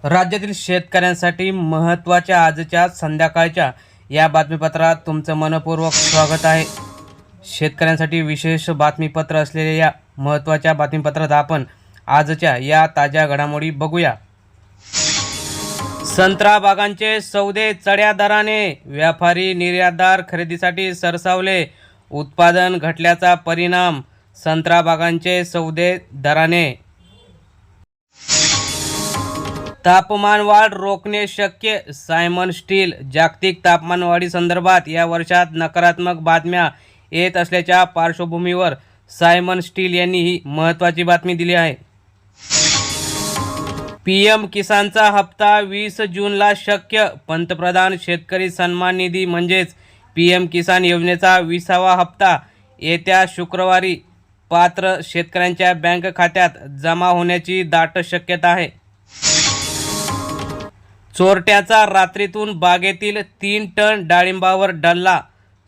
राज्यातील शेतकऱ्यांसाठी महत्त्वाच्या आजच्या संध्याकाळच्या या बातमीपत्रात तुमचं मनपूर्वक स्वागत आहे। शेतकऱ्यांसाठी विशेष बातमीपत्र असलेल्या या महत्त्वाच्या बातमीपत्रात आपण आजच्या या ताज्या घडामोडी बघूया। संत्रा बागांचे सौदे चढ्या दराने, व्यापारी निर्यातदार खरेदीसाठी सरसावले, उत्पादन घटल्याचा परिणाम, संत्रा बागांचे सौदे दराने। तापमान वाढ रोखणे शक्य, सायमन स्टील। जागतिक तापमानवाढी संदर्भात या वर्षात नकारात्मक बातम्या येत असल्याच्या पार्श्वभूमीवर सायमन स्टील यांनी ही महत्त्वाची बातमी दिली आहे। पीएम किसानचा हप्ता 20 जूनला शक्य, पंतप्रधान शेतकरी सन्मान निधी म्हणजेच पीएम किसान योजनेचा 20वा हप्ता येत्या शुक्रवारी पात्र शेतकऱ्यांच्या बँक खात्यात जमा होण्याची दाट शक्यता आहे। चोरट्याचा रात्रीतून बागेतील 3 टन डाळिंबावर डल्ला,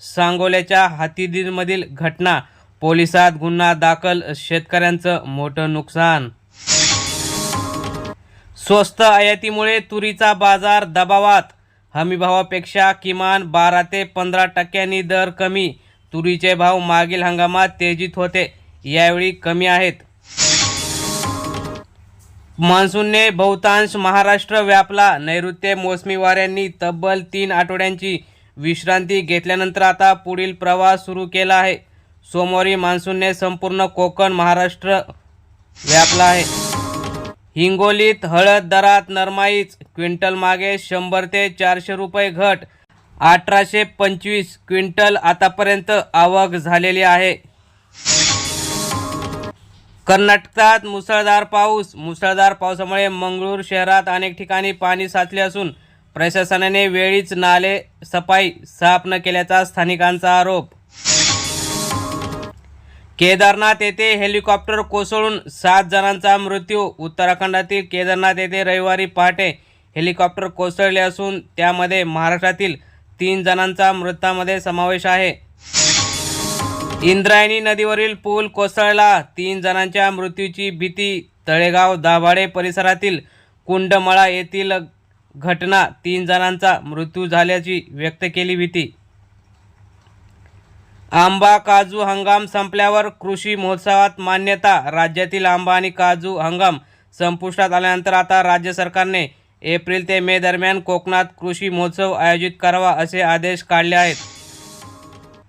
सांगोल्याच्या हातीदीमधील घटना, पोलिसात गुन्हा दाखल, शेतकऱ्यांचं मोठं नुकसान। स्वस्त आयातीमुळे तुरीचा बाजार दबावात, हमीभावापेक्षा किमान 12 ते 15% दर कमी, तुरीचे भाव मागील हंगामात तेजीत होते, यावेळी कमी आहेत। मान्सूनने बहुतांश महाराष्ट्र व्यापला, नैऋत्य मोसमी वाऱ्यांनी तब्बल 3 आठवड्यांची विश्रांती घेतल्यानंतर आता पुढील प्रवास सुरू केला आहे। सोमवारी मान्सूनने संपूर्ण कोकण महाराष्ट्र व्यापला आहे। हिंगोलीत हळद दरात नरमाईच, क्विंटल मागे 100 ते 400 रुपये घट, 1825 क्विंटल आतापर्यंत आवक झालेली आहे। कर्नाटकात मुसळधार पावसामुळे मंगळूर शहरात अनेक ठिकाणी पाणी साचले असून प्रशासनाने वेळीच नाले सफाई साफ न केल्याचा स्थानिकांचा आरोप। केदारनाथ येथे हेलिकॉप्टर कोसळून 7 जणांचा मृत्यू, उत्तराखंडातील केदारनाथ येथे रविवारी पहाटे हेलिकॉप्टर कोसळले असून त्यामध्ये महाराष्ट्रातील 3 जणांचा मृतांमध्ये समावेश आहे। इंद्रायणी नदीवरील पूल कोसळला, 3 जणांच्या मृत्यूची भीती, तळेगाव दाभाडे परिसरातील कुंडमळा येथील घटना, 3 जणांचा मृत्यू झाल्याची व्यक्त केली भीती। आंबा काजू हंगाम संपल्यावर कृषी महोत्सवात मान्यता, राज्यातील आंबा आणि काजू हंगाम संपुष्टात आल्यानंतर आता राज्य सरकारने एप्रिल ते मे दरम्यान कोकणात कृषी महोत्सव आयोजित करावा असे आदेश काढले आहेत।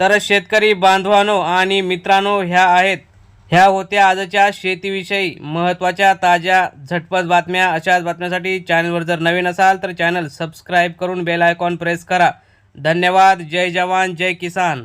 तर शेतकरी बांधवांनो आणि मित्रांनो, ह्या होत्या आजच्या शेतीविषयी महत्त्वाच्या ताज्या झटपट बातम्या। अशाच बातम्यांसाठी चॅनलवर जर नवीन असाल तर चॅनल सबस्क्राईब करून बेल आयकॉन प्रेस करा। धन्यवाद। जय जवान जय किसान।